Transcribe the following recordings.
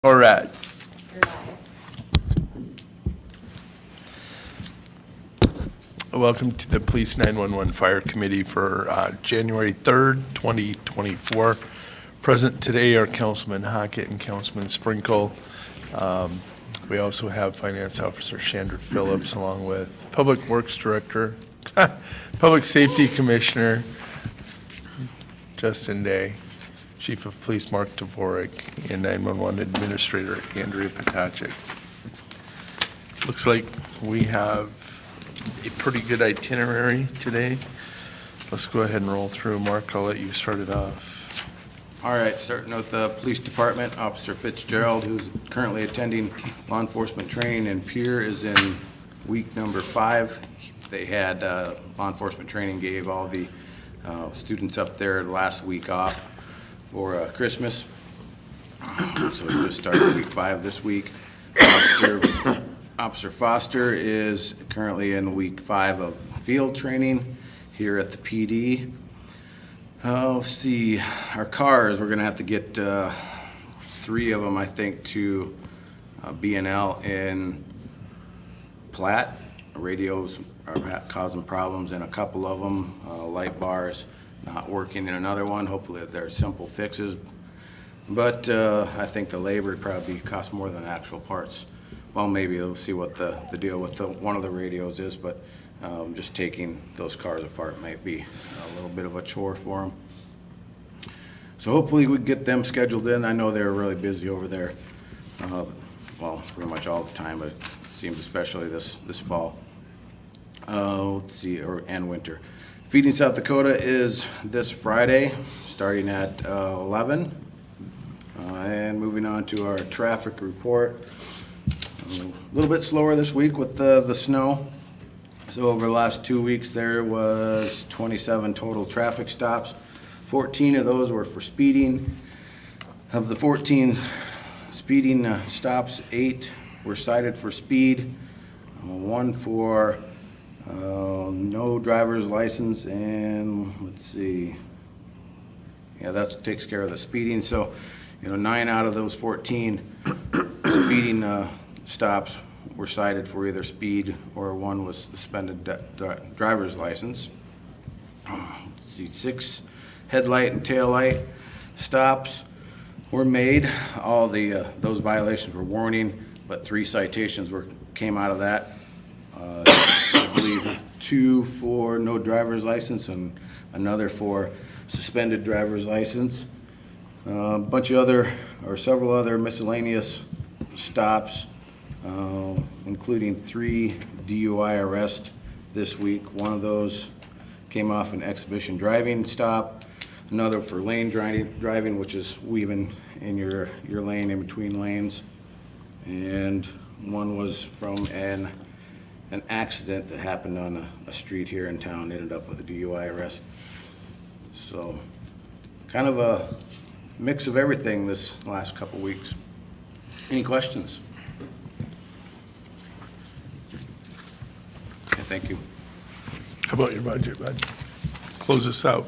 Moretz. Welcome to the Police 911 Fire Committee for January 3rd, 2024. Present today are Councilman Hockett and Councilman Sprinkle. We also have Finance Officer Chandra Phillips, along with Public Works Director, Public Safety Commissioner Justin Day, Chief of Police Mark Dvorak, and 911 Administrator Andrea Potacek. Looks like we have a pretty good itinerary today. Let's go ahead and roll through. Mark, I'll let you start it off. All right, starting with the police department, Officer Fitzgerald, who's currently attending law enforcement training in Pierre, is in week number 5. They had law enforcement training, gave all the students up there last week off for Christmas. So we just started week 5 this week. Officer Foster is currently in week 5 of field training here at the PD. Let's see, our cars, we're gonna have to get 3 of them, I think, to B&L in Platte. Radios are causing problems in a couple of them. Light bars not working in another one. Hopefully they're simple fixes. But I think the labor would probably cost more than actual parts. Well, maybe we'll see what the deal with one of the radios is, but just taking those cars apart might be a little bit of a chore for them. So hopefully we get them scheduled in. I know they're really busy over there. Well, pretty much all the time, but it seems especially this fall. Let's see, and winter. Feeding South Dakota is this Friday, starting at 11. And moving on to our traffic report. A little bit slower this week with the snow. So over the last 2 weeks, there was 27 total traffic stops. 14 of those were for speeding. Of the 14 speeding stops, 8 were cited for speed. 1 for no driver's license, and let's see. Yeah, that takes care of the speeding. So, 9 out of those 14 speeding stops were cited for either speed or 1 was suspended driver's license. Let's see, 6 headlight and tail light stops were made. All those violations were warning, but 3 citations came out of that. I believe 2 for no driver's license and another for suspended driver's license. Bunch of several other miscellaneous stops, including 3 DUI arrests this week. One of those came off an exhibition driving stop, another for lane driving, which is weaving in your lane in between lanes, and one was from an accident that happened on a street here in town, ended up with a DUI arrest. So kind of a mix of everything this last couple weeks. Any questions? Okay, thank you. How about your budget, bud? Close us out.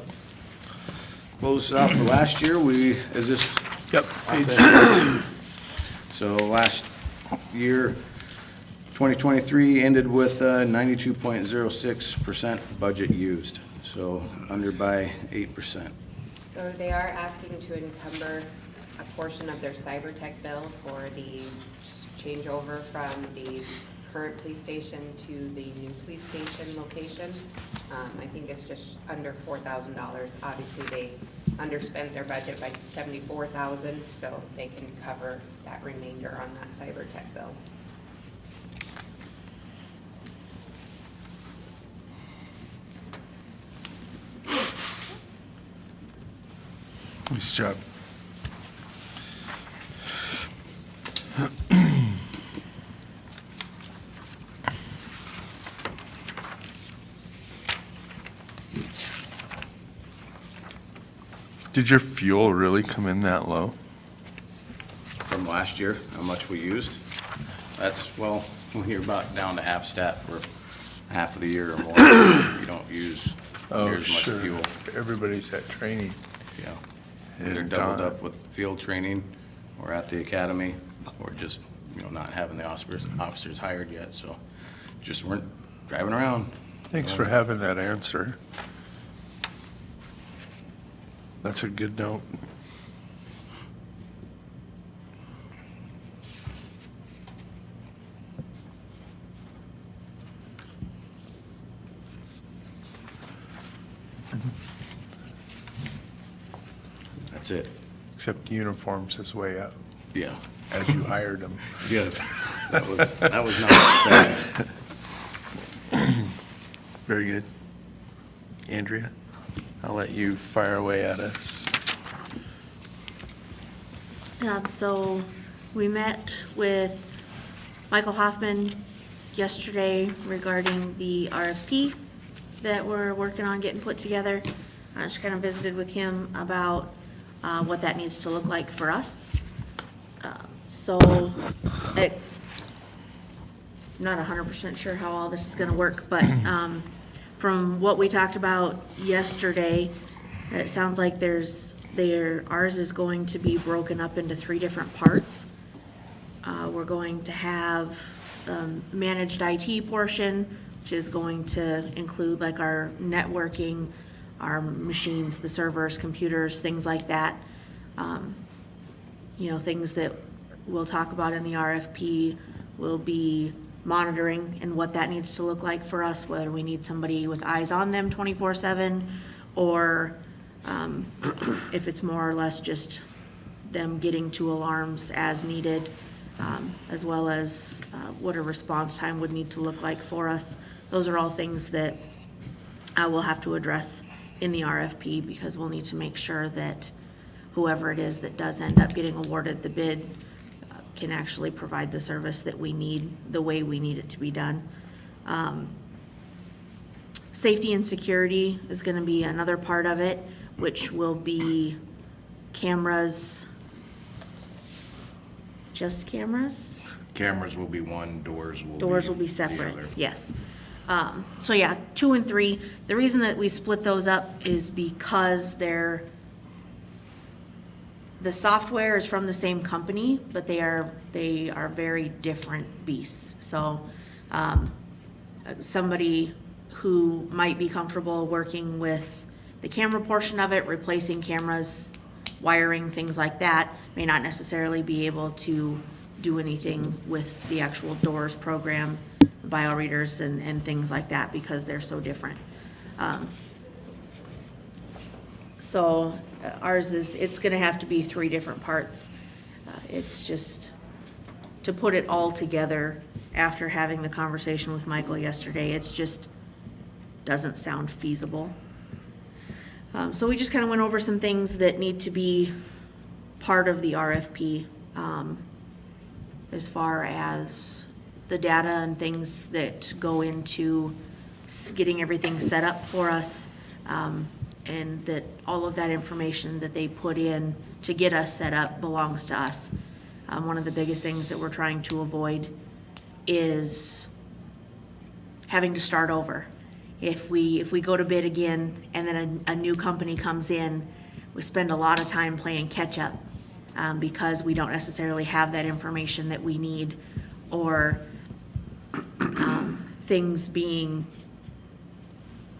Close out for last year, Yep. So last year, 2023 ended with 92.06% budget used, so under by 8%. So they are asking to encumber a portion of their cyber tech bill for the changeover from the current police station to the new police station location. I think it's just under $4,000. Obviously, they underspent their budget by $74,000, so they can cover that remainder on that cyber tech bill. Nice job. Did your fuel really come in that low? From last year, how much we used. That's, well, when you're about down to half staff for half of the year or more, you don't use near as much fuel. Everybody's at training. Yeah. And Either doubled up with field training or at the academy, or just, not having the officers hired yet, so just weren't driving around. Thanks for having that answer. That's a good note. That's it. Except uniforms is way up Yeah. as you hired them. Yes. That was not expected. Very good. Andrea, I'll let you fire away at us. So we met with Michael Hoffman yesterday regarding the RFP that we're working on getting put together. I just kind of visited with him about what that needs to look like for us. So it, not 100% sure how all this is gonna work, but from what we talked about yesterday, it sounds like ours is going to be broken up into 3 different parts. We're going to have managed IT portion, which is going to include like our networking, our machines, the servers, computers, things like that. Things that we'll talk about in the RFP will be monitoring and what that needs to look like for us, whether we need somebody with eyes on them 24/7, or if it's more or less just them getting to alarms as needed, as well as what a response time would need to look like for us. Those are all things that I will have to address in the RFP, because we'll need to make sure that whoever it is that does end up getting awarded the bid can actually provide the service that we need, the way we need it to be done. Safety and security is gonna be another part of it, which will be cameras. Just cameras? Cameras will be one, doors will be. Doors will be the separate, other. yes. So yeah, 2 and 3. The reason that we split those up is because the software is from the same company, but they are very different beasts. So, somebody who might be comfortable working with the camera portion of it, replacing cameras, wiring, things like that, may not necessarily be able to do anything with the actual doors program, bioreaders and things like that, because they're so different. So ours it's gonna have to be 3 different parts. It's just, to put it all together after having the conversation with Michael yesterday, it's just doesn't sound feasible. So we just kind of went over some things that need to be part of the RFP, as far as the data and things that go into getting everything set up for us, and that all of that information that they put in to get us set up belongs to us. One of the biggest things that we're trying to avoid is having to start over. If we go to bid again and then a new company comes in, we spend a lot of time playing catch up, because we don't necessarily have that information that we need, or things being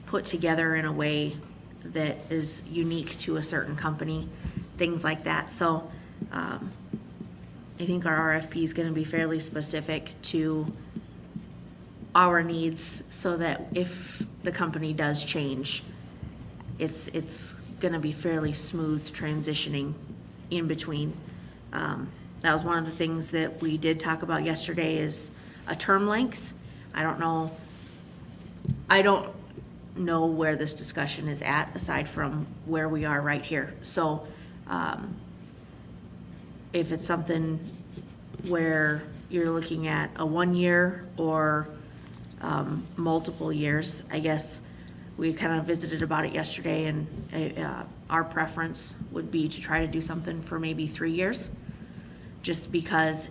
put together in a way that is unique to a certain company, things like that. So I think our RFP is going to be fairly specific to our needs, so that if the company does change, it's going to be fairly smooth transitioning in between. That was one of the things that we did talk about yesterday, is a term length. I don't know where this discussion is at, aside from where we are right here. So if it's something where you're looking at a 1 year or multiple years, I guess we kind of visited about it yesterday, and our preference would be to try to do something for maybe 3 years, just because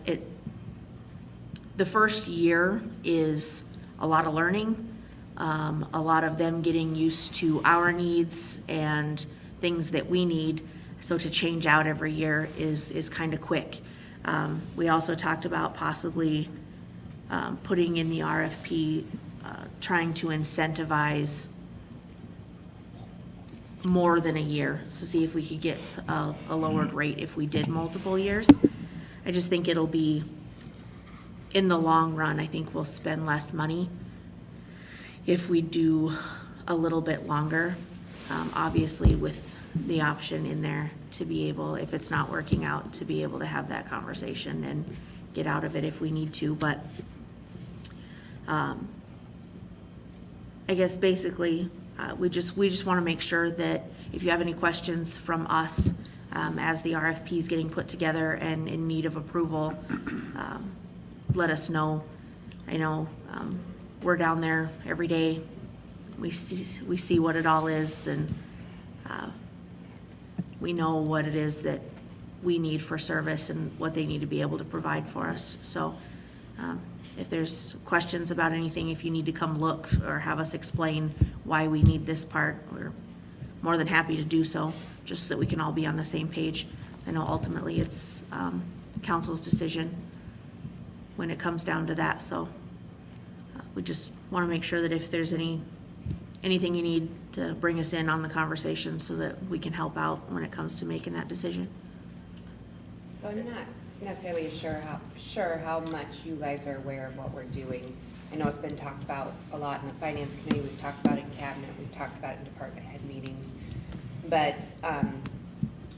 the first year is a lot of learning, a lot of them getting used to our needs and things that we need. So to change out every year is kind of quick. We also talked about possibly putting in the RFP, trying to incentivize more than a year, so see if we could get a lowered rate if we did multiple years. I just think it'll be, in the long run, I think we'll spend less money if we do a little bit longer, obviously with the option in there to be able, if it's not working out, to be able to have that conversation and get out of it if we need to. But I guess basically, we just want to make sure that if you have any questions from us as the RFP is getting put together and in need of approval, let us know. I know we're down there every day. We see what it all is, and we know what it is that we need for service and what they need to be able to provide for us. So if there's questions about anything, if you need to come look or have us explain why we need this part, we're more than happy to do so, just so that we can all be on the same page. I know ultimately it's council's decision when it comes down to that, so we just want to make sure that if there's anything you need to bring us in on the conversation so that we can help out when it comes to making that decision. So I'm not necessarily sure how much you guys are aware of what we're doing. I know it's been talked about a lot in the finance committee, we've talked about it in cabinet, we've talked about it in department head meetings. But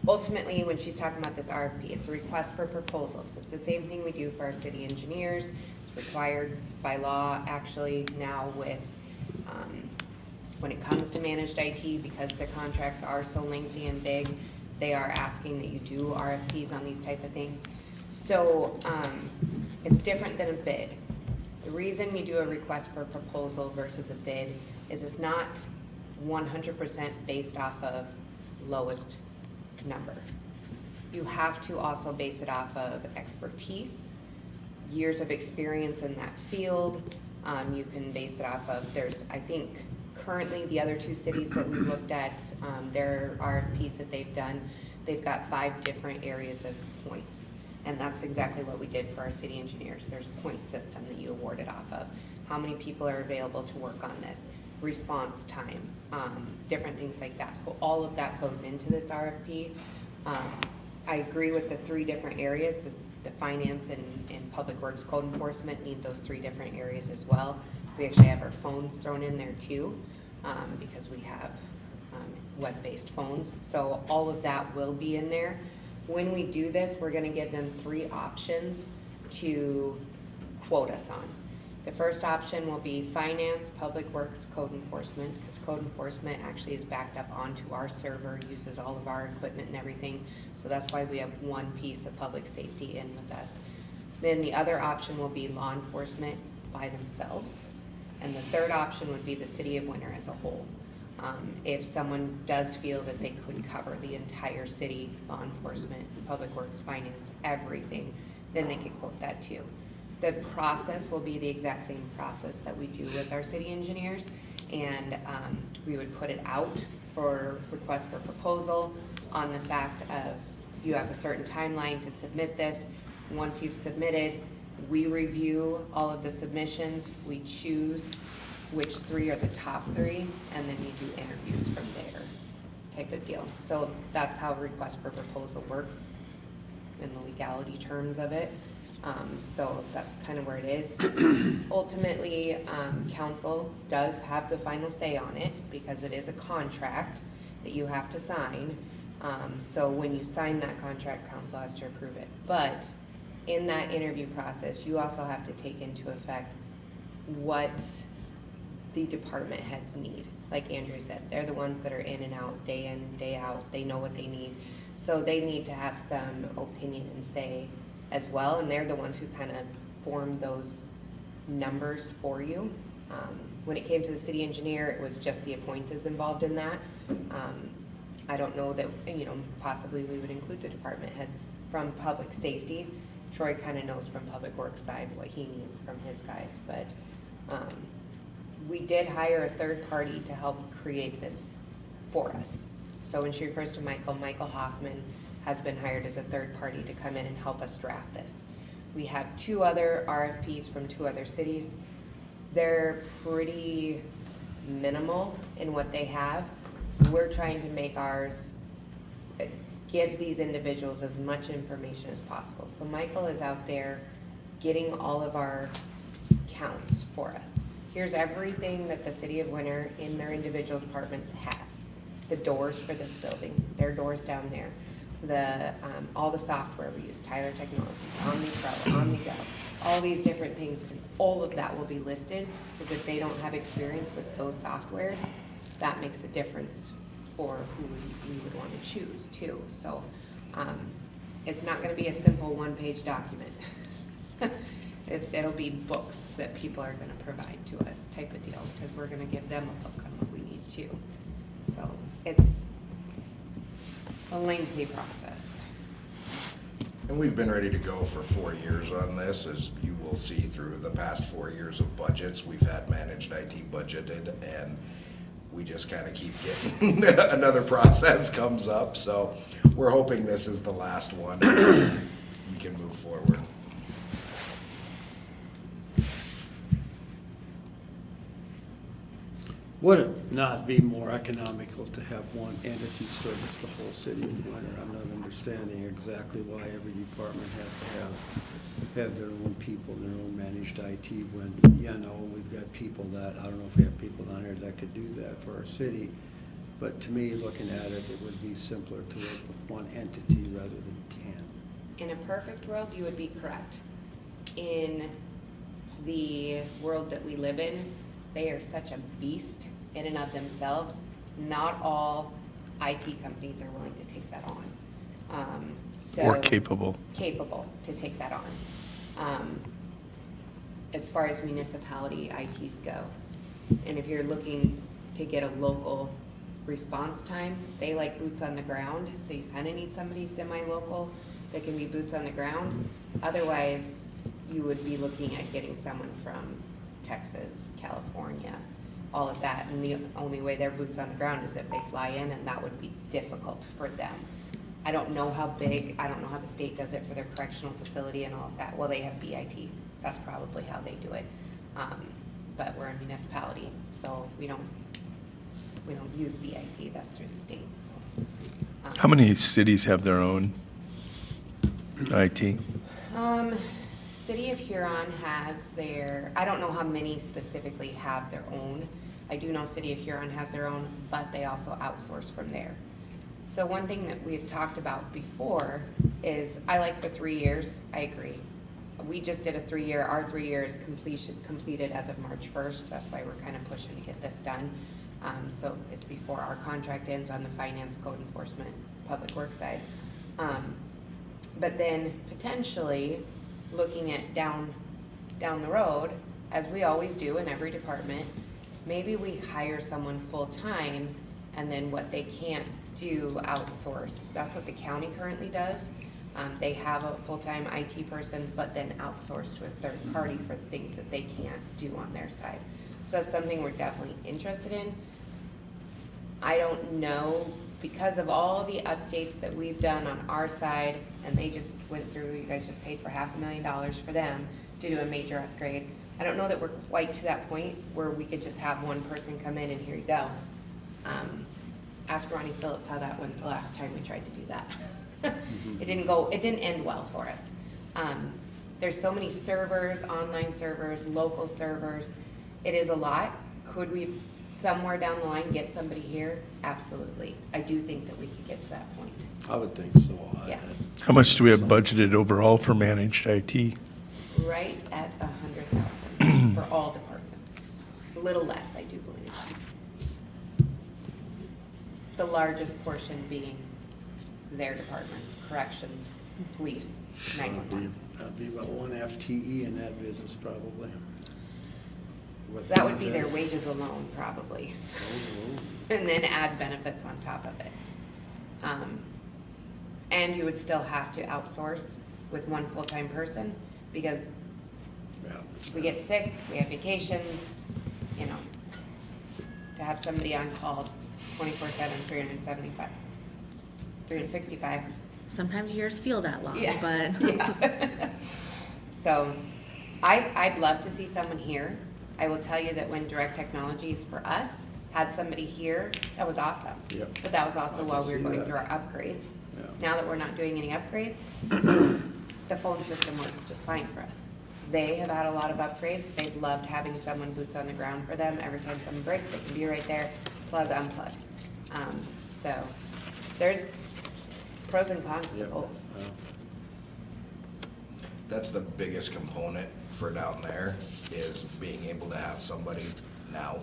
ultimately, when she's talking about this RFP, it's a request for proposals. It's the same thing we do for our city engineers. It's required by law, actually, now with, when it comes to managed IT, because the contracts are so lengthy and big, they are asking that you do RFPs on these type of things. So it's different than a bid. The reason you do a request for a proposal versus a bid is it's not 100% based off of lowest number. You have to also base it off of expertise, years of experience in that field. You can base it off of, I think currently the other two cities that we looked at, their RFPs that they've done, they've got 5 different areas of points. And that's exactly what we did for our city engineers. There's a point system that you award it off of. How many people are available to work on this? Response time, different things like that. So all of that goes into this RFP. I agree with the 3 different areas. The finance and public works code enforcement need those 3 different areas as well. We actually have our phones thrown in there too, because we have web-based phones. So all of that will be in there. When we do this, we're gonna give them 3 options to quote us on. The first option will be finance, public works, code enforcement, because code enforcement actually is backed up onto our server, uses all of our equipment and everything. So that's why we have one piece of public safety in with us. Then the other option will be law enforcement by themselves. And the third option would be the city of Winter as a whole. If someone does feel that they could cover the entire city, law enforcement, public works, finance, everything, then they could quote that too. The process will be the exact same process that we do with our city engineers, and we would put it out for request for proposal on the fact of you have a certain timeline to submit this. Once you've submitted, we review all of the submissions, we choose which 3 are the top 3, and then you do interviews from there, type of deal. So that's how request for proposal works in the legality terms of it. So that's kind of where it is. Ultimately, council does have the final say on it because it is a contract that you have to sign. So when you sign that contract, council has to approve it. But in that interview process, you also have to take into effect what the department heads need. Like Andrew said, they're the ones that are in and out, day in, day out. They know what they need. So they need to have some opinion and say as well, and they're the ones who kind of form those numbers for you. When it came to the city engineer, it was just the appointees involved in that. I don't know that, possibly we would include the department heads from public safety. Troy kind of knows from public works side what he needs from his guys, but we did hire a third party to help create this for us. So when she refers to Michael, Michael Hoffman has been hired as a third party to come in and help us draft this. We have 2 other RFPs from 2 other cities. They're pretty minimal in what they have. We're trying to make ours, give these individuals as much information as possible. So Michael is out there getting all of our counts for us. Here's everything that the city of Winter in their individual departments has. The doors for this building, their doors down there. All the software we use, Tyler Technologies, OmniPro, OmniGo, all these different things, and all of that will be listed, because if they don't have experience with those softwares, that makes a difference for who we would want to choose too. So, it's not gonna be a simple one-page document. It'll be books that people are gonna provide to us type of deal, because we're gonna give them a book on what we need too. So, it's a lengthy process. And we've been ready to go for 4 years on this, as you will see through the past 4 years of budgets. We've had managed IT budgeted, and we just kind of keep getting, another process comes up. So we're hoping this is the last one. We can move forward. Would it not be more economical to have one entity service the whole city of Winter? I'm not understanding exactly why every department has to have their own people, their own managed IT, when, we've got people that, I don't know if we have people down here that could do that for our city. But to me, looking at it, it would be simpler to work with one entity rather than 10. In a perfect world, you would be correct. In the world that we live in, they are such a beast in and of themselves. Not all IT companies are willing to take that on. Or capable. Capable to take that on. As far as municipality ITs go. And if you're looking to get a local response time, they like boots on the ground, so you kind of need somebody semi-local that can be boots on the ground. Otherwise, you would be looking at getting someone from Texas, California, all of that, and the only way they're boots on the ground is if they fly in, and that would be difficult for them. I don't know how big, I don't know how the state does it for their correctional facility and all of that. Well, they have BIT, that's probably how they do it. But we're a municipality, so we don't use BIT, that's through the state, so. How many cities have their own IT? City of Huron has their, I don't know how many specifically have their own. I do know City of Huron has their own, but they also outsource from there. So one thing that we've talked about before is, I like the 3 years, I agree. We just did a 3-year, our 3 years completed as of March 1st. That's why we're kind of pushing to get this done. So it's before our contract ends on the finance, code enforcement, public works side. But then potentially looking at down the road, as we always do in every department, maybe we hire someone full-time, and then what they can't do, outsource. That's what the county currently does. They have a full-time IT person, but then outsource to a third party for things that they can't do on their side. So that's something we're definitely interested in. I don't know, because of all the updates that we've done on our side, and they just went through, you guys just paid for $500,000 for them to do a major upgrade. I don't know that we're quite to that point where we could just have one person come in and here you go. Ask Ronnie Phillips how that went the last time we tried to do that. It didn't end well for us. There's so many servers, online servers, local servers. It is a lot. Could we somewhere down the line get somebody here? Absolutely. I do think that we could get to that point. I would think so. Yeah. How much do we have budgeted overall for managed IT? Right at 100,000 for all departments. A little less, I do believe. The largest portion being their departments, corrections, police, 911. That'd be about 1 FTE in that business probably. With That would be their benefits. wages alone, probably. And then add benefits on top of it. And you would still have to outsource with one full-time person, because Yeah. we get sick, we have vacations, to have somebody on call 24/7, 375, 365. Sometimes years feel that long, Yeah. but. Yeah. So I'd love to see someone here. I will tell you that when Direct Technologies for us had somebody here, that was awesome. Yep. But that was also I can while we were see going that. through our upgrades. Yeah. Now that we're not doing any upgrades, the phone system works just fine for us. They have had a lot of upgrades. They've loved having someone boots on the ground for them. Every time something breaks, they can be right there, plug, unplug. So there's pros and cons to Yep. both. That's the biggest component for down there, is being able to have somebody now.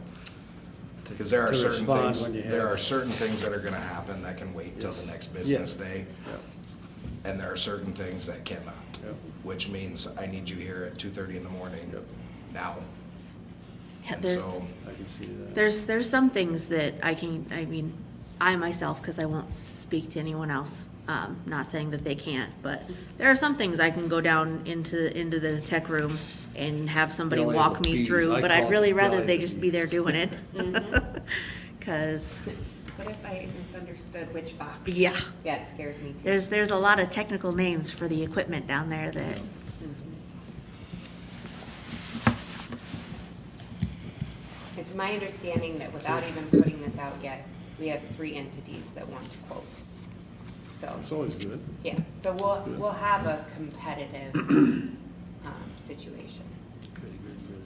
Because there are To certain respond things, when you have there are it. certain things that are gonna happen that can wait till the Yes. next business Yeah. day. Yep. And there are certain things that cannot. Yep. Which means I need you here at 2:30 in the morning, Yep. now. Yeah, And there's, so, I can see that. there's some things that I mean, I myself, because I won't speak to anyone else, not saying that they can't, but there are some things I can go down into the tech room and have somebody Belly of walk the me bees. through, I but call I'd it really the rather belly they of the just be there bees. doing it. Because, What if I misunderstood which box? yeah, Yeah, it scares me too. there's a lot of technical names for the equipment down there that, It's my understanding that without even putting this out yet, we have 3 entities that want to quote. So, It's always good. yeah, so we'll have a competitive situation. Good, good, good.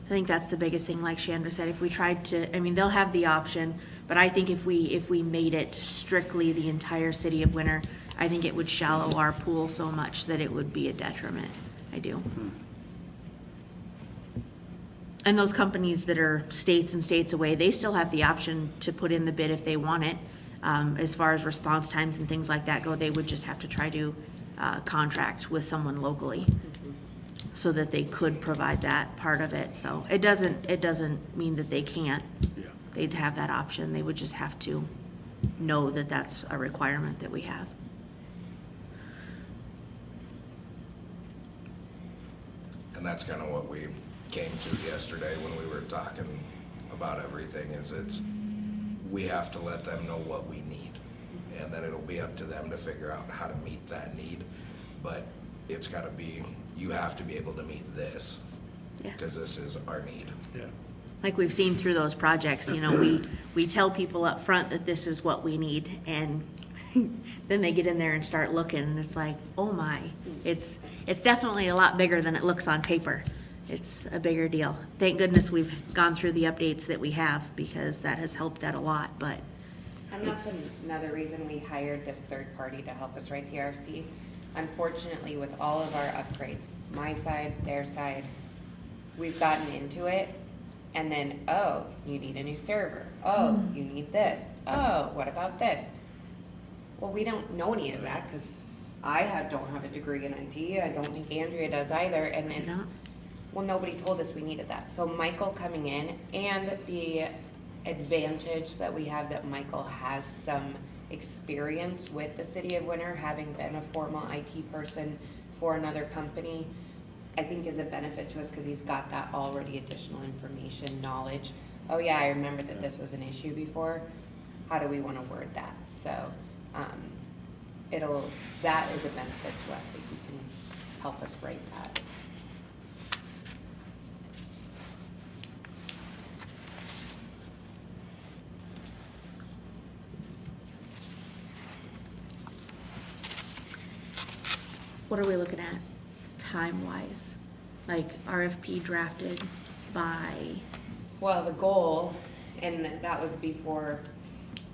I think that's the biggest thing, like Chandra said, if we tried to, I mean, they'll have the option, but I think if we made it strictly the entire city of Winter, I think it would shallow our pool so much that it would be a detriment. I do. And those companies that are states and states away, they still have the option to put in the bid if they want it. As far as response times and things like that go, they would just have to try to contract with someone locally so that they could provide that part of it. So it doesn't mean that they can't. Yeah. They'd have that option. They would just have to know that that's a requirement that we have. and that's kind of what we came to yesterday when we were talking about everything, is we have to let them know what we need. And then it'll be up to them to figure out how to meet that need. But it's gotta be, you have to be able to meet this, Yeah. because this is our need. Yeah. Like we've seen through those projects, you know, we tell people up front that this is what we need, and then they get in there and start looking, and it's like, oh my, it's definitely a lot bigger than it looks on paper. It's a bigger deal. Thank goodness we've gone through the updates that we have, because that has helped out a lot, but And that's another reason we hired this third party to help us write the RFP. Unfortunately, with all of our upgrades, my side, their side, we've gotten into it, and then, oh, you need a new server. Oh, you need this. Oh, what about this? Well, we don't know any of that, because don't have a degree in IT. I don't think Andrea does either, and it's, don't. well, nobody told us we needed that. So Michael coming in, and the advantage that we have that Michael has some experience with the city of Winter, having been a formal IT person for another company, I think is a benefit to us, because he's got that already additional information, knowledge. Oh yeah, I remember that this was an issue before. How do we want to word that? So, that is a benefit to us, that he can help us write that. what are we looking at time-wise? Like RFP drafted by, Well, the goal, and that was before,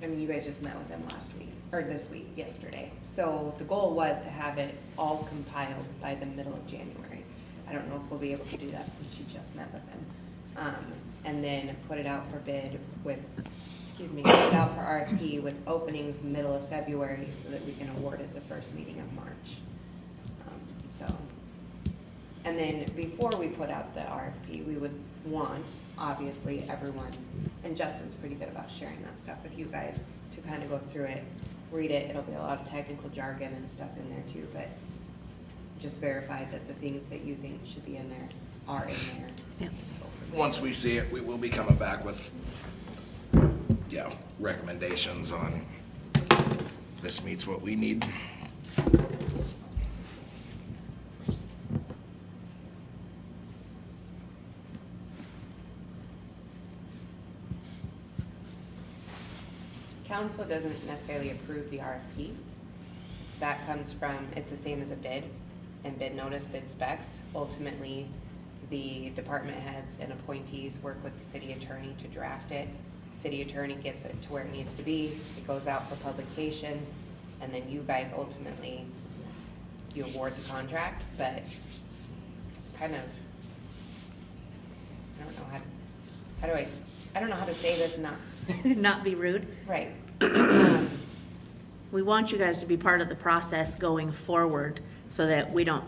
I mean, you guys just met with them last week, or this week, yesterday. So the goal was to have it all compiled by the middle of January. I don't know if we'll be able to do that since you just met with them. And then put it out for bid with, put it out for RFP with openings middle of February, so that we can award it the first meeting of March. So, and then before we put out the RFP, we would want, obviously, everyone, and Justin's pretty good about sharing that stuff with you guys, to kind of go through it, read it. It'll be a lot of technical jargon and stuff in there too, but just verify that the things that you think should be in there are in there. Yep. Once we see it, we will be coming back with, recommendations on this meets what we need. Council doesn't necessarily approve the RFP. That comes from, it's the same as a bid, and bid notice, bid specs. Ultimately, the department heads and appointees work with the city attorney to draft it. City attorney gets it to where it needs to be, it goes out for publication, and then you guys ultimately, you award the contract, but it's kind of, I don't know I don't know how to say this, not, Not be rude. right. We want you guys to be part of the process going forward so that we don't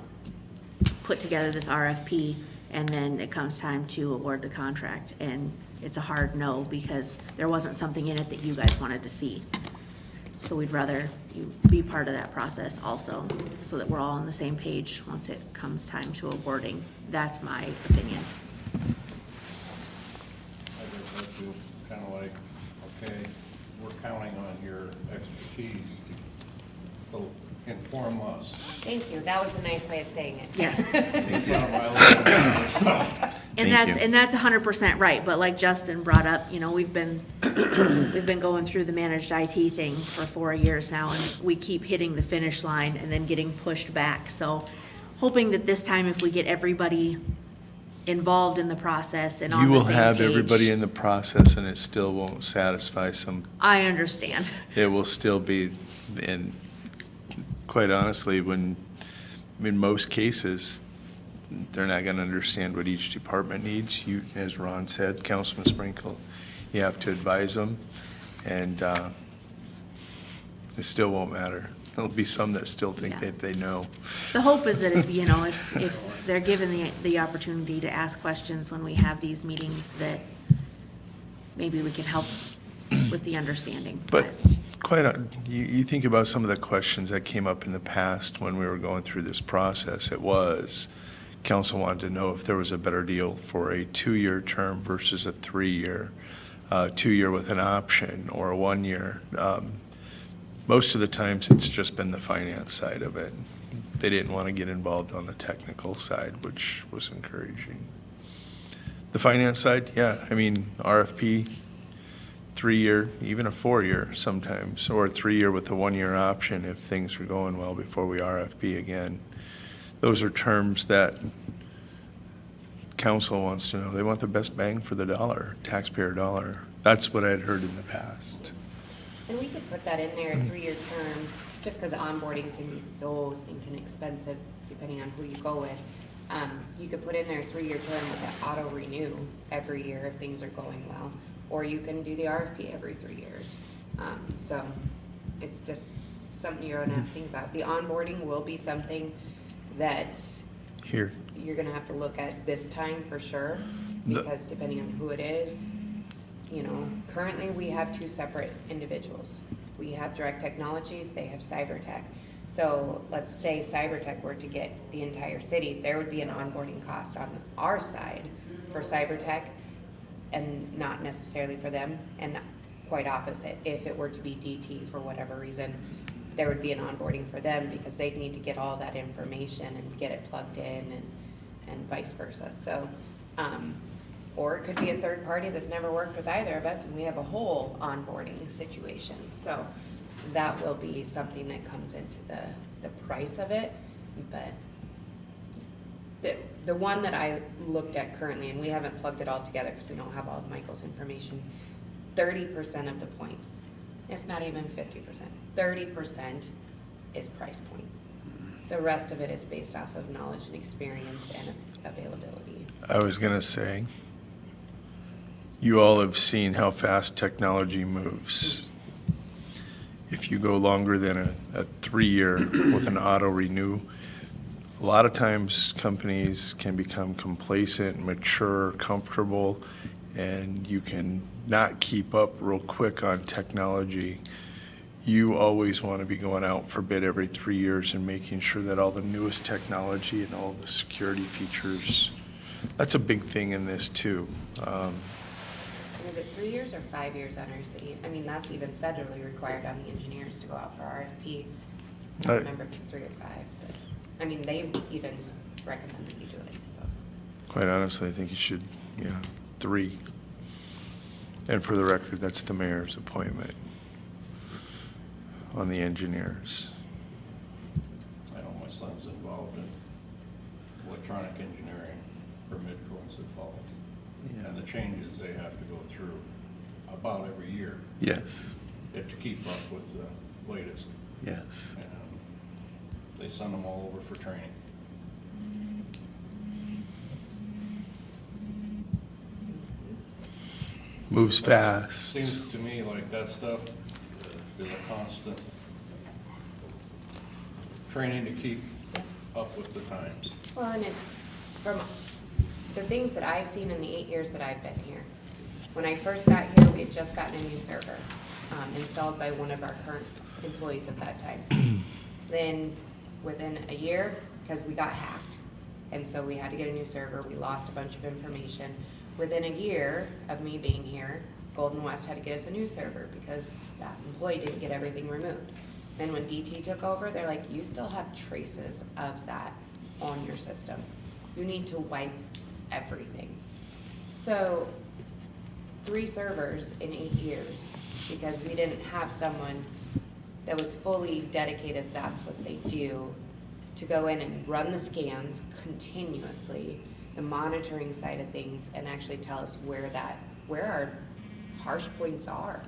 put together this RFP and then it comes time to award the contract and it's a hard no because there wasn't something in it that you guys wanted to see. So we'd rather you be part of that process also, so that we're all on the same page once it comes time to awarding. That's my opinion. I guess I feel kind of like, okay, we're counting on your expertise to inform us. Thank you, that was a nice way of saying it. Yes. It's not my little- And that's 100% right, but like Justin brought up, we've been going through the managed IT thing for 4 years now, and we keep hitting the finish line and then getting pushed back. So hoping that this time, if we get everybody involved in the process and on You the will same have page- everybody in the process and it still won't satisfy some, I understand. it will still be, and quite honestly, in most cases, they're not gonna understand what each department needs. You, as Ron said, Councilman Sprinkle, you have to advise them, and it still won't matter. There'll be some that still think Yeah. that they know. The hope is that if they're given the opportunity to ask questions when we have these meetings, that maybe we can help with the understanding. But you think about some of the questions that came up in the past when we were going through this process. It was, council wanted to know if there was a better deal for a 2-year term versus a 3-year, 2-year with an option, or a 1-year. Most of the times, it's just been the finance side of it. They didn't want to get involved on the technical side, which was encouraging. The finance side, yeah, RFP, 3-year, even a 4-year sometimes, or a 3-year with a 1-year option if things are going well before we RFP again. Those are terms that council wants to know. They want the best bang for the dollar, taxpayer dollar. That's what I'd heard in the past. And we could put that in there, a 3-year term, just because onboarding can be so stinking expensive, depending on who you go with. You could put in there a 3-year term with an auto renew every year if things are going well, or you can do the RFP every 3 years. So it's just something you're gonna have to think about. The onboarding will be something that Here, you're gonna have to look at this time for sure, The- because depending on who it is, currently we have 2 separate individuals. We have Direct Technologies, they have CyberTech. So let's say CyberTech were to get the entire city, there would be an onboarding cost on our side for CyberTech and not necessarily for them, and quite opposite. If it were to be DT for whatever reason, there would be an onboarding for them because they'd need to get all that information and get it plugged in and vice versa. So, or it could be a third party that's never worked with either of us and we have a whole onboarding situation. So that will be something that comes into the price of it. But the one that I looked at currently, and we haven't plugged it all together because we don't have all of Michael's information, 30% of the points, it's not even 50%, 30% is price point. The rest of it is based off of knowledge and experience and availability. I was gonna say, you all have seen how fast technology moves. If you go longer than a 3-year with an auto renew, a lot of times companies can become complacent, mature, comfortable, and you can not keep up real quick on technology. you always want to be going out for bid every 3 years and making sure that all the newest technology and all the security features, that's a big thing in this too. Is it 3 years or 5 years on our city? I mean, that's even federally required on the engineers to go out for RFP. I don't remember if it's 3 or 5, but, I mean, they even recommend that you do it, so. Quite honestly, I think you should, 3. And for the record, that's the mayor's appointment on the engineers. I know my son's involved in electronic engineering for Midco and Sioux Falls. Yeah. And the changes they have to go through about every year Yes, to keep up with the latest. yes. And they send them all over for training. Moves fast. Seems to me like that stuff is a constant training to keep up with the times. Well, and it's from the things that I've seen in the 8 years that I've been here. When I first got here, we had just gotten a new server installed by one of our current employees at that time. Then within a year, because we got hacked, and so we had to get a new server, we lost a bunch of information. Within a year of me being here, Golden West had to get us a new server because that employee didn't get everything removed. Then when DT took over, they're like, you still have traces of that on your system. You need to wipe everything. So 3 servers in 8 years because we didn't have someone that was fully dedicated, that's what they do, to go in and run the scans continuously, the monitoring side of things, and actually tell us where our harsh points are.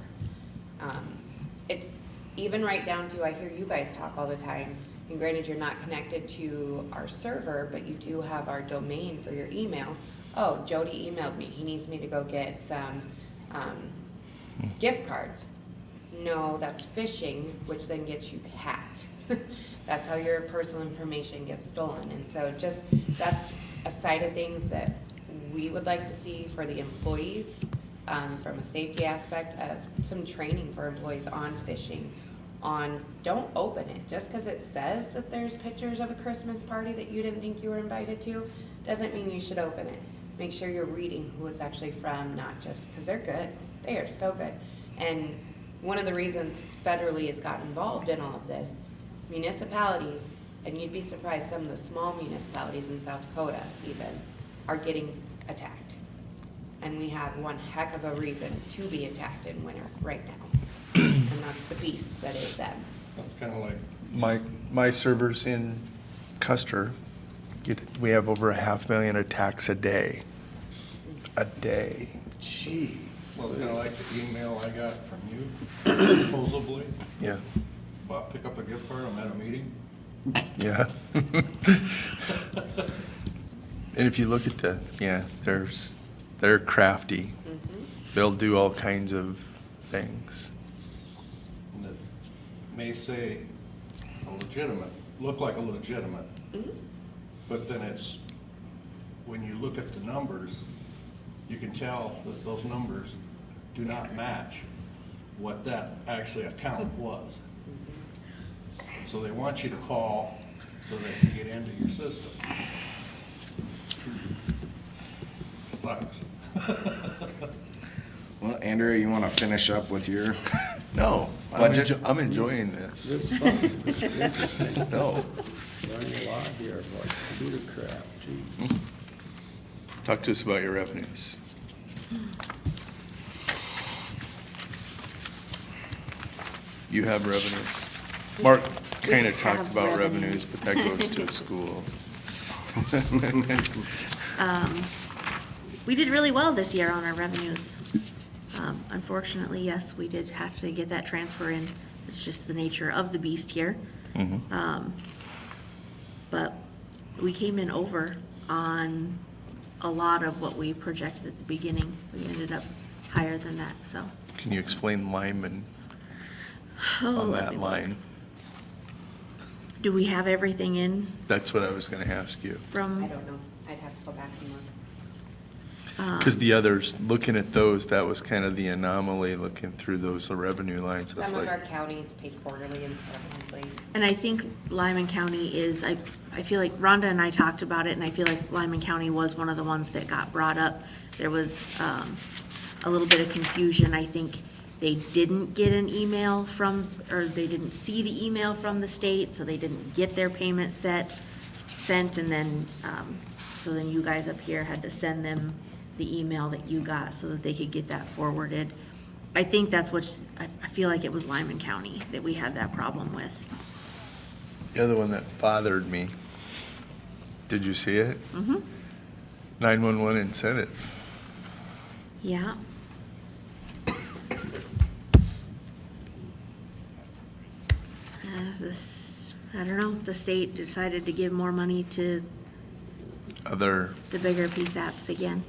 It's even right down to, I hear you guys talk all the time, and granted you're not connected to our server, but you do have our domain for your email. Oh, Jody emailed me, he needs me to go get some gift cards. No, that's phishing, which then gets you hacked. That's how your personal information gets stolen. And so just, that's a side of things that we would like to see for the employees, from a safety aspect of some training for employees on phishing, on don't open it. Just because it says that there's pictures of a Christmas party that you didn't think you were invited to, doesn't mean you should open it. Make sure you're reading who it's actually from, not just, because they're good. They are so good. And one of the reasons federally has gotten involved in all of this, municipalities, and you'd be surprised, some of the small municipalities in South Dakota even, are getting attacked. And we have one heck of a reason to be attacked in winter right now. And that's the beast that is them. That's kind of like, My servers in Custer, we have over 500,000 attacks a day. A day. Gee. well, it's kind of like the email I got from you, supposedly, Yeah. about pick up a gift card, I'm at a meeting. Yeah. And if you look at they're crafty. They'll do all kinds of things. And it may say look like a legitimate, but then it's, when you look at the numbers, you can tell that those numbers do not match what that actually account was. So they want you to call so they can get into your system. Sucks. Well, Andrea, you want to finish up with your, No, Budget? I'm enjoying this. It's fun. It's interesting. No. Learning a lot here about computer crap, gee. Talk to us about your revenues. You have revenues. Mark kind of We talked have about revenues. revenues, but that goes to a school. We did really well this year on our revenues. Unfortunately, yes, we did have to get that transfer in. It's just the nature of the beast here. But we came in over on a lot of what we projected at the beginning. We ended up higher than that, so. Can you explain Lyman Oh, on let that me look. line? Do we have everything in That's what I was gonna ask you. I from, don't know. I'd have to go back and look. Because the others, looking at those, that was kind of the anomaly, looking through those, the revenue lines. It's Some of our like, counties pay quarterly instead of monthly. And I think Lyman County is, I feel like Rhonda and I talked about it, and I feel like Lyman County was one of the ones that got brought up. There was a little bit of confusion. I think they didn't get an email from, or they didn't see the email from the state, so they didn't get their payment sent, and then, so then you guys up here had to send them the email that you got so that they could get that forwarded. I think that's I feel like it was Lyman County that we had that problem with. the other one that bothered me, did you see it? Mm-hmm. 911 incentive. Yeah. I don't know, the state decided to give more money to Other, the bigger PSAPs again.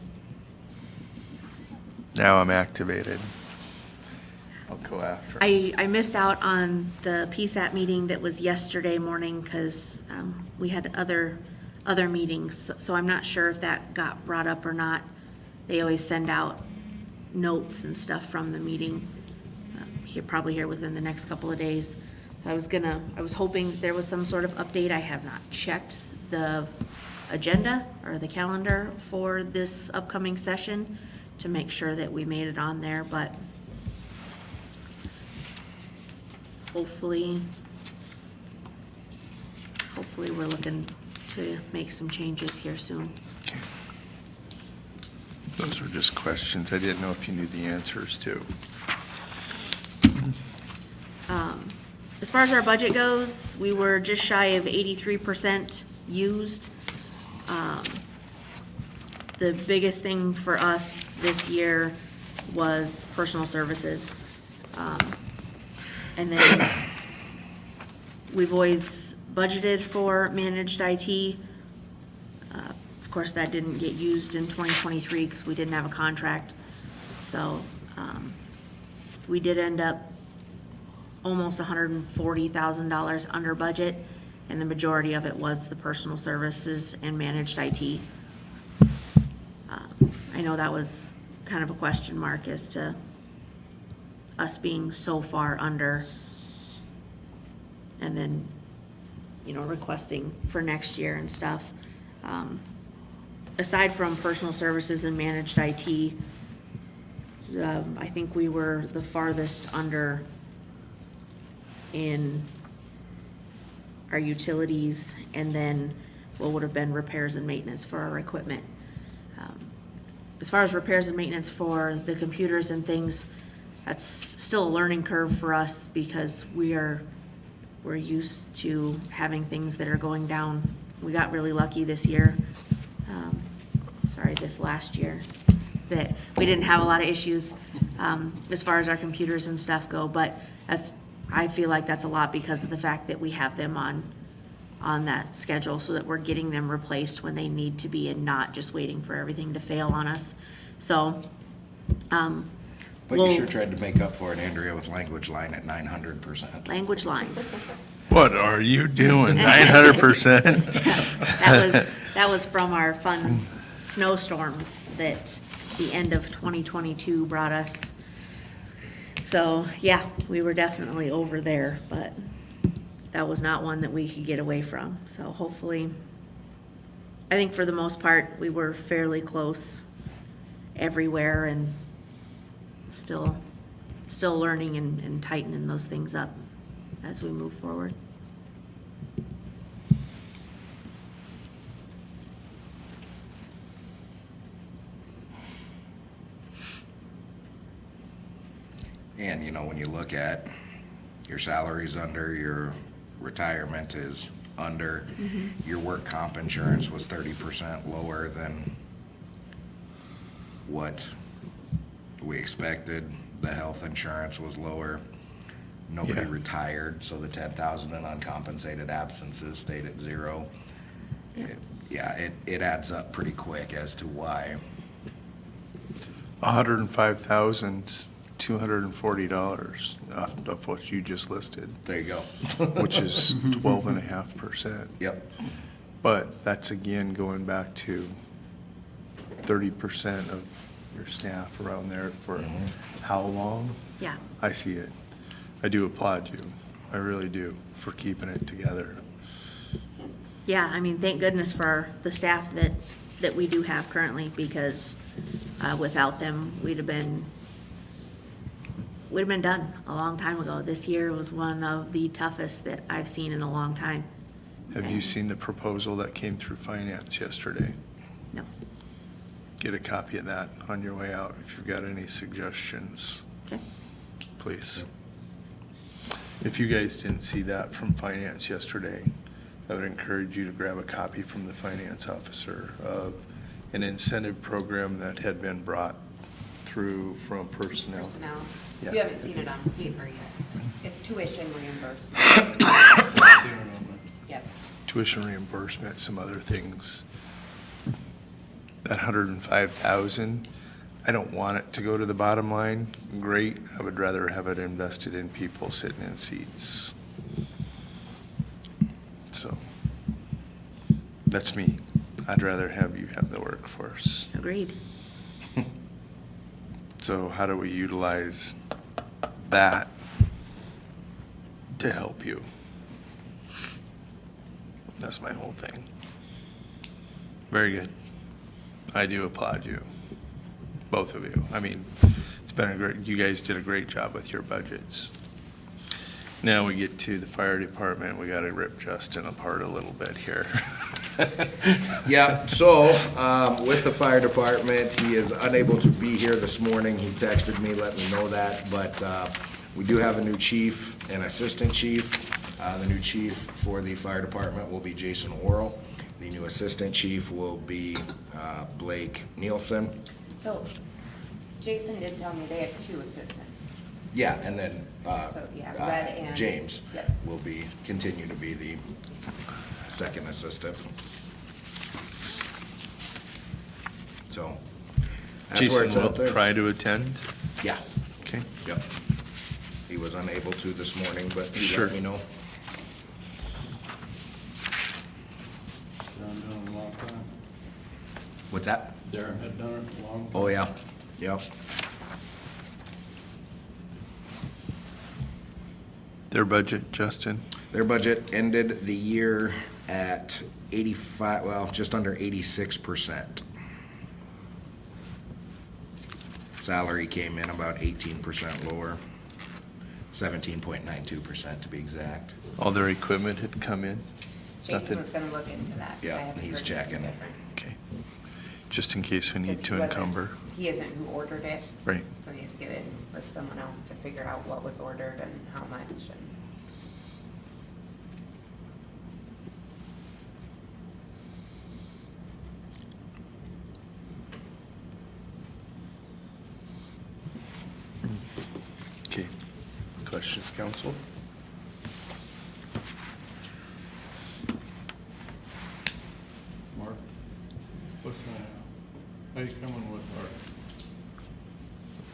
now I'm activated. I'll go after. I missed out on the PSAP meeting that was yesterday morning because we had other meetings, so I'm not sure if that got brought up or not. They always send out notes and stuff from the meeting, probably here within the next couple of days. I was hoping there was some sort of update. I have not checked the agenda or the calendar for this upcoming session to make sure that we made it on there, but hopefully we're looking to make some changes here soon. Those were just questions. I didn't know if you knew the answers to. As far as our budget goes, we were just shy of 83% used. The biggest thing for us this year was personal services. And then we've always budgeted for managed IT. Of course, that didn't get used in 2023 because we didn't have a contract. So we did end up almost $140,000 under budget, and the majority of it was the personal services and managed IT. I know that was kind of a question mark as to us being so far under, and then, requesting for next year and stuff. Aside from personal services and managed IT, I think we were the farthest under in our utilities, and then what would have been repairs and maintenance for our equipment. As far as repairs and maintenance for the computers and things, that's still a learning curve for us because we're used to having things that are going down. We got really lucky this year, this last year, that we didn't have a lot of issues as far as our computers and stuff go, but I feel like that's a lot because of the fact that we have them on that schedule so that we're getting them replaced when they need to be and not just waiting for everything to fail on us. So, But Well- you sure tried to make up for it, Andrea, with language line at 900%. language line. What are you doing? 900%? That was from our fun snowstorms that the end of 2022 brought us. So, yeah, we were definitely over there, but that was not one that we could get away from. So hopefully, I think for the most part, we were fairly close everywhere and still learning and tightening those things up as we move forward. And, when you look at your salaries under, your retirement is under, your work comp insurance was 30% lower than what we expected. The health insurance was lower. Nobody Yeah. retired, so the 10,000 in uncompensated absences stayed at zero. It adds up pretty quick as to why. $105,240 of what you just listed, There you go. which is 12.5%. Yep. But that's again going back to 30% of your staff around there for how long? Yeah, I see it. I do applaud you. I really do, for keeping it together. yeah, I mean, thank goodness for the staff that we do have currently, because without them, we'd have been done a long time ago. This year was one of the toughest that I've seen in a long time. Have you seen the proposal that came through finance yesterday? No. Get a copy of that on your way out if you've got any suggestions, Okay. please. If you guys didn't see that from finance yesterday, I would encourage you to grab a copy from the finance officer of an incentive program that had been brought through from personnel. Personnel. Yeah. You haven't seen it on paper yet. It's tuition reimbursement. Yep. Tuition reimbursement, some other things. That 105,000, I don't want it to go to the bottom line. Great, I would rather have it invested in people sitting in seats. So, that's me. I'd rather have you have the workforce. Agreed. So how do we utilize that to help you? That's my whole thing. Very good. I do applaud you, both of you. I mean, it's been a great, you guys did a great job with your budgets. Now we get to the fire department. We got to rip Justin apart a little bit here. Yeah, so, with the fire department, he is unable to be here this morning. He texted me, let me know that, but, we do have a new chief and assistant chief. The new chief for the fire department will be Jason Worrell. The new assistant chief will be, Blake Nielsen. So Jason did tell me they have 2 assistants. Yeah, and then, So, yeah, Red and- James Yep. will continue to be the second assistant. So, that's where Jason it's will at there. try to attend. Yeah, Okay. yep. He was unable to this morning, but he Sure. let me know. Darren done it a long time. What's that? Darren had done it a long time. Oh, yeah, yep. Their budget, Justin? Their budget ended the year at 85, well, just under 86%. Salary came in about 18% lower, 17.92% to be exact. All their equipment had come in? Jason Nothing? was gonna look into that. Yeah, I haven't he's heard anything checking. different. Okay. Just in case we need 'Cause to he wasn't- encumber. He isn't who ordered it. Right. So he had to get in with someone else to figure out what was ordered and how much and. Okay. Questions, council? Mark, what's, how you coming with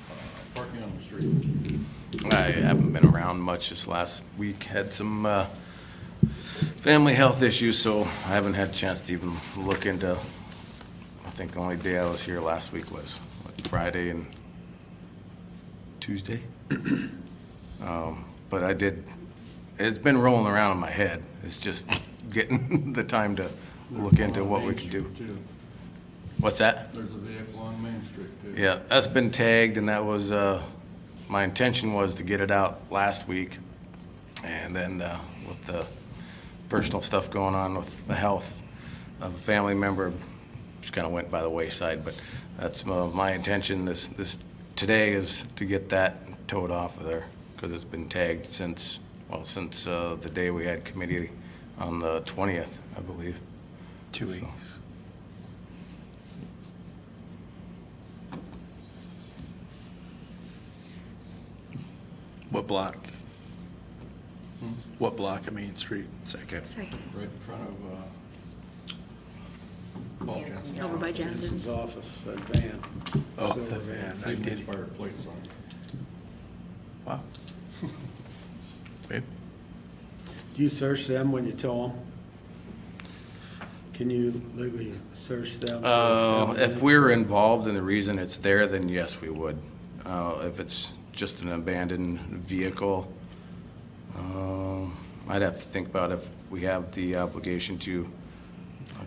our parking on the street? I haven't been around much this last week. Had some family health issues, so I haven't had a chance to even look into, I think the only day I was here last week was Friday and Tuesday. But I did, it's been rolling around in my head. It's just getting the time to look into what we can do. What's that? There's a vehicle on Main Street too. Yeah, that's been tagged, and that was, my intention was to get it out last week. And then with the personal stuff going on with the health of a family member, just kind of went by the wayside. But that's my intention today is to get that towed off of there, because it's been tagged since the day we had committee on the 20th, I believe. 2 weeks. What block? What block of Main Street? Second. Second. Right in front of Paul Hanson Jensen. Jones. Over by Jensen's Jensen's. office, that van. Oh, Silver the van. I Even did. expired plates on it. Wow. Okay. Do you search them when you tow them? Can you legally search them? for If evidence? we're involved and the reason it's there, then yes, we would. If it's just an abandoned vehicle, I'd have to think about if we have the obligation to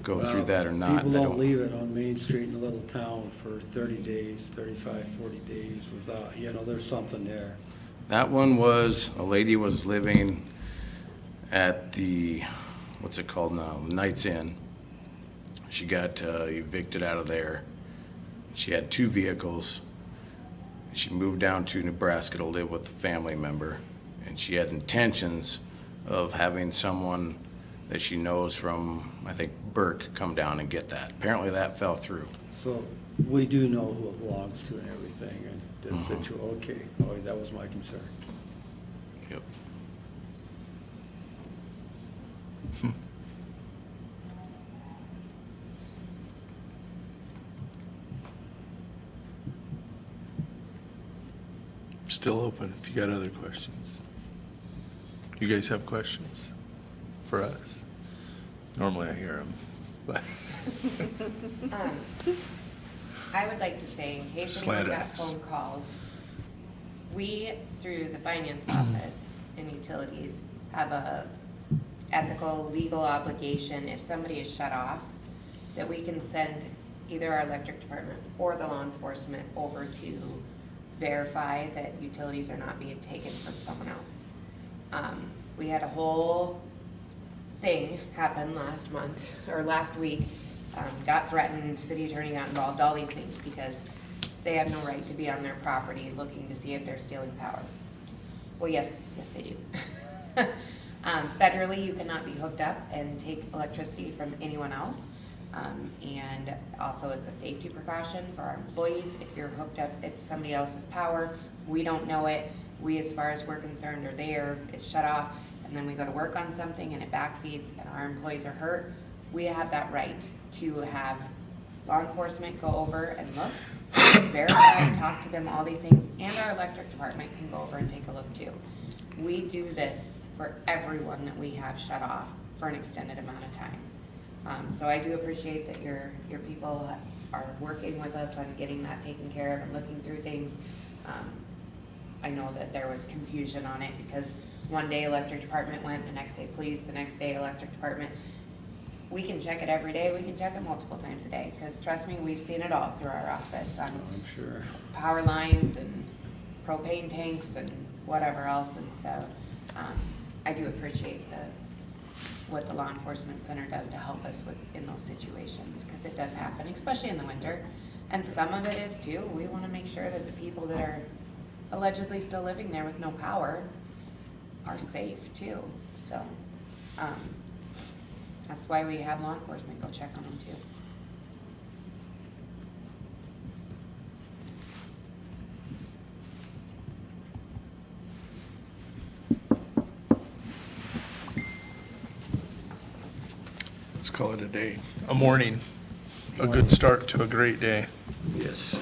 go through that or not. People I don't leave it on Main Street in a little town for 30 days, 35, 40 days without, there's something there. That one was, a lady was living at the, what's it called now, Knights Inn. She got evicted out of there. She had 2 vehicles. She moved down to Nebraska to live with a family member, and she had intentions of having someone that she knows from, I think, Burke, come down and get that. Apparently that fell through. So we do know who it belongs to and everything, and this okay, that was my concern. Yep. Still open if you got other questions. You guys have questions for us? Normally I hear them, but I would like to say, in case Slant anyone got axe. phone calls, we, through the finance office and utilities, have a ethical, legal obligation, if somebody is shut off, that we can send either our electric department or the law enforcement over to verify that utilities are not being taken from someone else. We had a whole thing happen last month, or last week, got threatened, city attorney got involved, all these things, because they have no right to be on their property looking to see if they're stealing power. Well, yes, they do. Federally, you cannot be hooked up and take electricity from anyone else. And also it's a safety precaution for our employees. If you're hooked up at somebody else's power, we don't know it. We, as far as we're concerned, are there, it's shut off, and then we go to work on something and it backfeeds and our employees are hurt. We have that right to have law enforcement go over and look, verify, talk to them, all these things, and our electric department can go over and take a look too. We do this for everyone that we have shut off for an extended amount of time. So I do appreciate that your people are working with us on getting that taken care of and looking through things. I know that there was confusion on it because one day electric department went, the next day police, the next day electric department. We can check it every day, we can check it multiple times a day, because trust me, we've seen it all through our office on I'm sure. power lines and propane tanks and whatever else, and so I do appreciate what the law enforcement center does to help us in those situations, because it does happen, especially in the winter. And some of it is too, we want to make sure that the people that are allegedly still living there with no power are safe too. So that's why we have law enforcement go check on them too. let's call it a day, a morning, a good start to a great day. Yes.